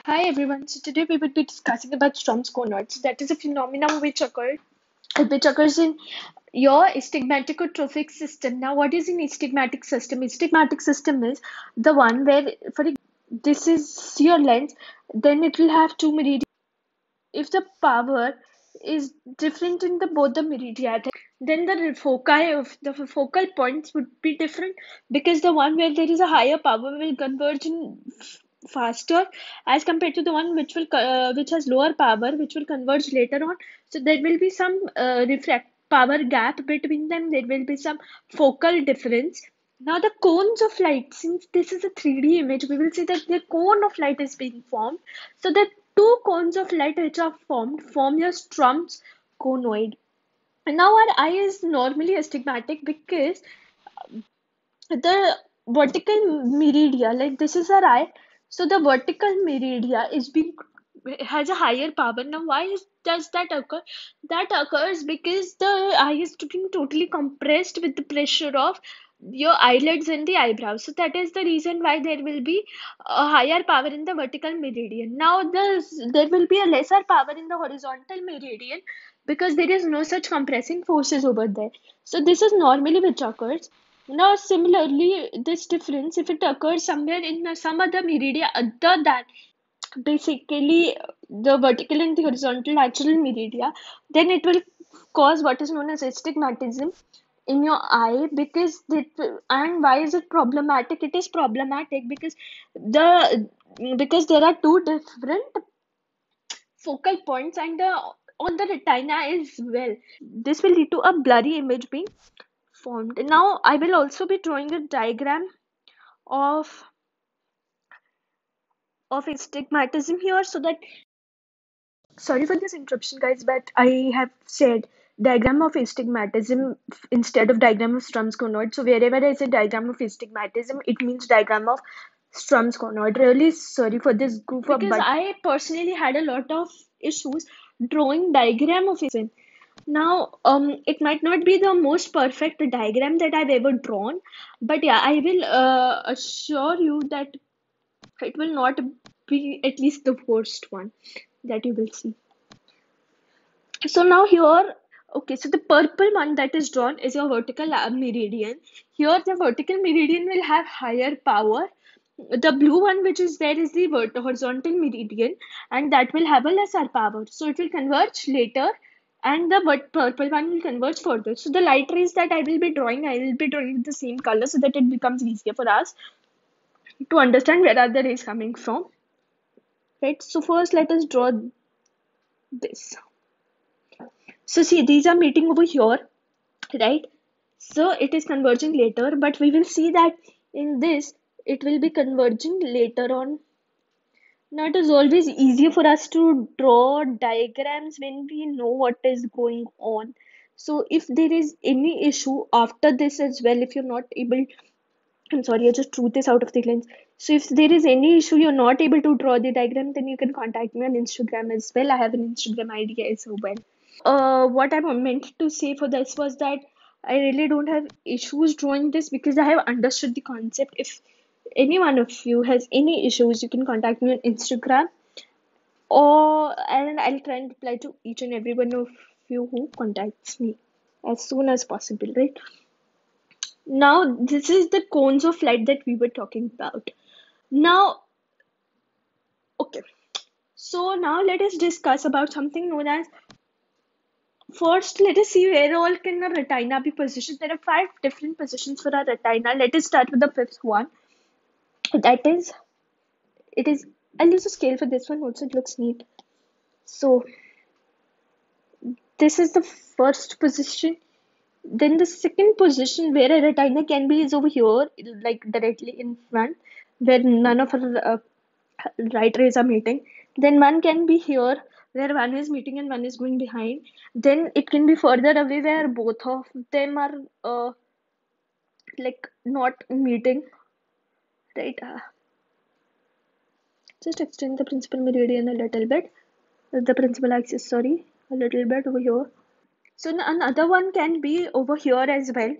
Hi everyone. So today we will be discussing about Strom's conoids. That is a phenomenon which occurs in your stigmatic system. Now, what is an stigmatic system? Stigmatic system is the one where, this is your lens, then it will have two meridians. If the power is different in the both the meridia, then the foci of the focal points would be different because the one where there is a higher power will converge in faster as compared to the one which has lower power, which will converge later on. So there will be some refract power gap between them. There will be some focal difference. Now the cones of light, since this is a 3D image, we will see that the cone of light is being formed. So the two cones of light which are formed form your Strom's conoid. And now our eye is normally astigmatic because the vertical meridia, like this is our eye, so the vertical meridia is being has a higher power. Now, does that occur? That occurs because the eye is being totally compressed with the pressure of your eyelids and the eyebrows. So that is the reason why there will be a higher power in the vertical meridian. Now, there will be a lesser power in the horizontal meridian because there is no such compressing forces over there. So this is normally which occurs. Now, similarly, this difference, if it occurs somewhere in some other meridia other than basically the vertical and the horizontal natural meridia, then it will cause what is known as astigmatism in your eye. And why is it problematic? It is problematic because there are two different focal points and on the retina as well. This will lead to a blurry image being formed. Now, I will also be drawing a diagram of astigmatism here so that, sorry for this interruption guys, but I have said diagram of astigmatism instead of diagram of Strom's conoid. So wherever I say diagram of astigmatism, it means diagram of Strom's conoid. Really sorry for this goof up, because but I personally had a lot of issues drawing diagram of astigmatism. Now, it might not be the most perfect diagram that I've ever drawn, but yeah, I will assure you that it will not be at least the worst one that you will see. So now here, okay, so the purple one that is drawn is your vertical meridian. Here the vertical meridian will have higher power. The blue one which is there is the horizontal meridian, and that will have a lesser power. So it will converge later, and the purple one will converge further. So the light rays that I will be drawing with the same color so that it becomes easier for us to understand where are the rays coming from. Right, so first let us draw this. So see, these are meeting over here, right? So it is converging later, but we will see that in this it will be converging later on. Now it is always easier for us to draw diagrams when we know what is going on. So if there is any issue after this as well, if you're not able, I'm sorry, I just drew this out of the lens. So if there is any issue, you're not able to draw the diagram, then you can contact me on Instagram as well. I have an Instagram ID as well. What I meant to say for this was that I really don't have issues drawing this because I have understood the concept. If any one of you has any issues, you can contact me on Instagram, and I'll try and reply to each and every one of you who contacts me as soon as possible, right? Now, this is the cones of light that we were talking about. Now, okay. So now let us discuss about something known as. First, let us see where all can our retina be positioned. There are 5 different positions for our retina. Let us start with the fifth one. That is, it is. I'll use a scale for this one. Also, it looks neat. So this is the first position. Then the second position where a retina can be is over here, like directly in front, where none of our right rays are meeting. Then one can be here, where one is meeting and one is going behind. Then it can be further away, where both of them are like not meeting, right? Just extend the principal meridian a little bit, the principal axis, sorry, a little bit over here. So another one can be over here as well,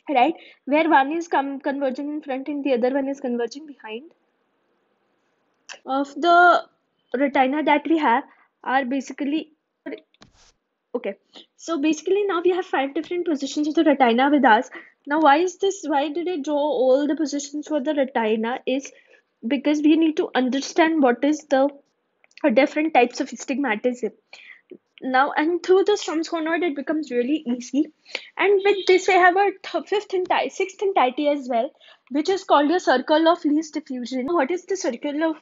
right? Where one is converging in front and the other one is converging behind of the retina that we have are basically okay. So basically now we have five different positions of the retina with us. Now why is this? Why did I draw all the positions for the retina? Is because we need to understand what is the different types of astigmatism. Now and through the Strum's conoid it becomes really easy. And with this we have a sixth entity as well, which is called a circle of least diffusion. What is the circle of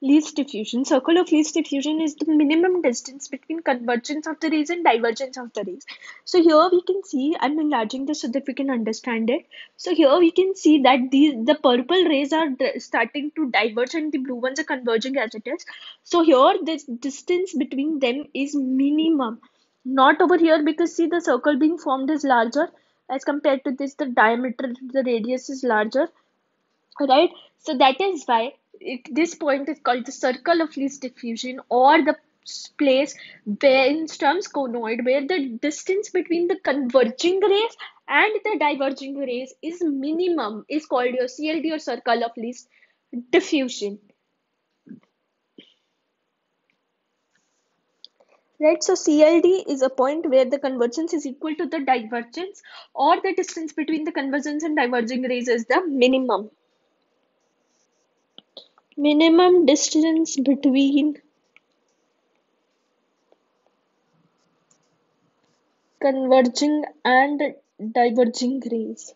least diffusion? Circle of least diffusion is the minimum distance between convergence of the rays and divergence of the rays. So here we can see, I'm enlarging this so that we can understand it. So here we can see that the purple rays are starting to diverge and the blue ones are converging as it is. So here this distance between them is minimum. Not over here, because see the circle being formed is larger as compared to this, the diameter, the radius is larger, right? So that is why this point is called the circle of least diffusion, or the place where in Sturm's conoid where the distance between the converging rays and the diverging rays is minimum, is called your CLD, or circle of least diffusion, right? So CLD is a point where the convergence is equal to the divergence, or the distance between the convergence and diverging rays is the minimum distance between converging and diverging rays.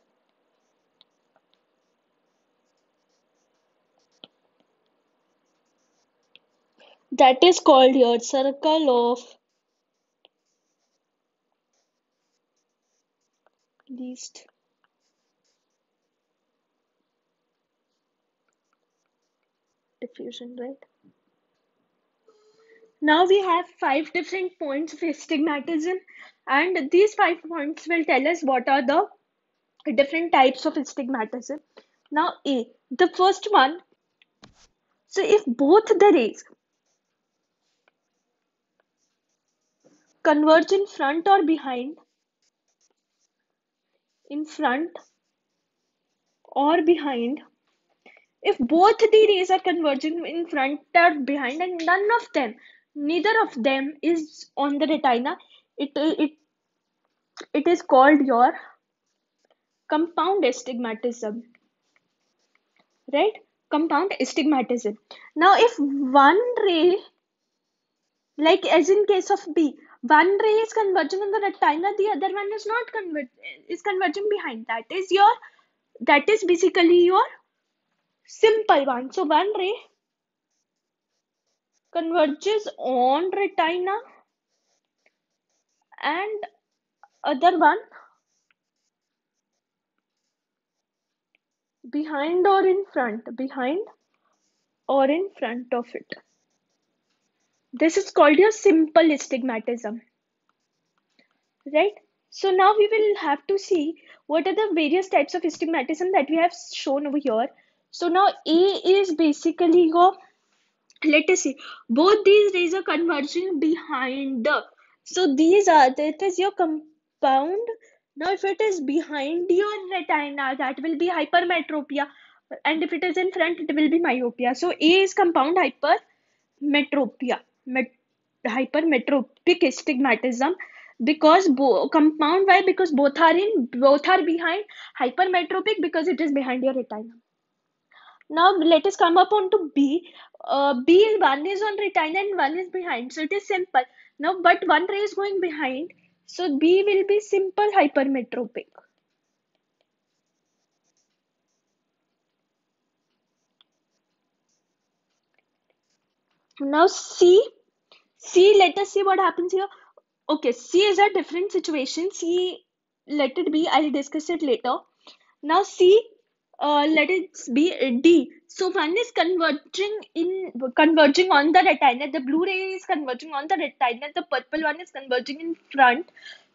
That is called your circle of least diffusion, right? Now we have five different points of astigmatism, and these 5 points will tell us what are the different types of astigmatism. Now, the first one. So, if both the rays converge in front or behind, if both the rays are converging in front or behind, and neither of them is on the retina, it is called your compound astigmatism, right? Compound astigmatism. Now, if one ray, like as in case of B, one ray is converging on the retina, the other one is not is converging behind. That is basically your simple one. So one ray converges on retina, and other one behind or in front of it. This is called your simple astigmatism, right? So now we will have to see what are the various types of astigmatism that we have shown over here. So now A is basically your, let us see, both these rays are converging behind the, so that is your compound. Now if it is behind your retina, that will be hypermetropia, and if it is in front, it will be myopia. So A is compound hypermetropia, hypermetropic astigmatism, because compound, why? Because both are behind. Hypermetropic because it is behind your retina. Now let us come up onto B. B, one is on retina and one is behind, so it is simple. Now, but one ray is going behind, so B will be simple hypermetropic. Now let us see what happens here. Okay, C is a different situation. C, let it be. I'll discuss it later. Now C, let it be D. So one is converging on the retina. The blue ray is converging on the retina. The purple one is converging in front.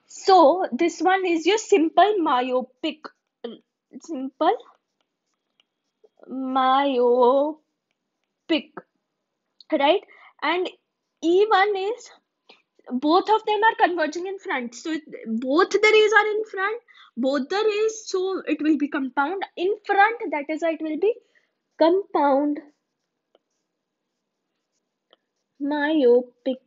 So this one is your simple myopic. Simple myopic, right? And E1 is, both of them are converging in front. So both the rays are in front, both the rays, so it will be compound in front. That is why it will be compound Myopic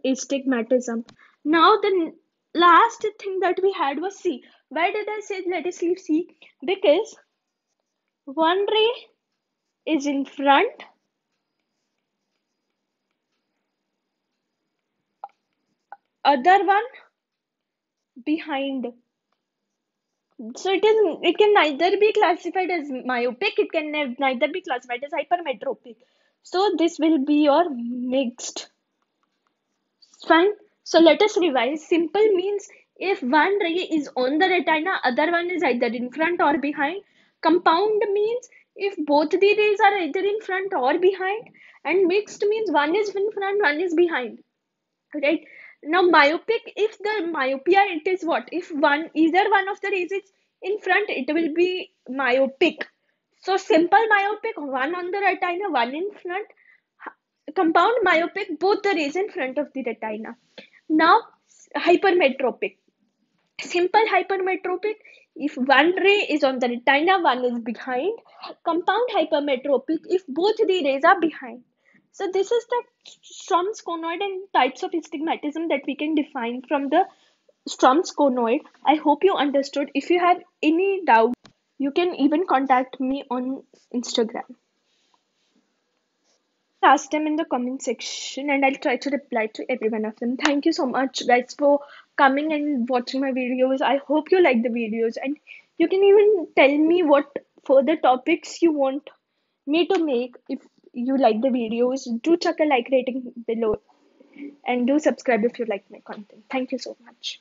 astigmatism. Now the last thing that we had was C. Why did I say let us leave C? Because one ray is in front, other one behind. So it can neither be classified as myopic, it can neither be classified as hypermetropic. So this will be your mixed. Fine. So let us revise. Simple means if one ray is on the retina, other one is either in front or behind. Compound means if both the rays are either in front or behind. And mixed means one is in front, one is behind. Right? Now myopic, if the myopia, it is what? If either one of the rays is in front, it will be myopic. So simple myopic, one on the retina, one in front. Compound myopic, both the rays in front of the retina. Now hypermetropic. Simple hypermetropic, if one ray is on the retina, one is behind. Compound hypermetropic, if both the rays are behind. So this is the Strom's conoid and types of astigmatism that we can define from the Strom's conoid. I hope you understood. If you have any doubt, you can even contact me on Instagram. Ask them in the comment section and I'll try to reply to every one of them. Thank you so much, guys, for coming and watching my videos. I hope you like the videos and you can even tell me what further topics you want me to make. If you like the videos, do chuck a like rating below and do subscribe if you like my content. Thank you so much.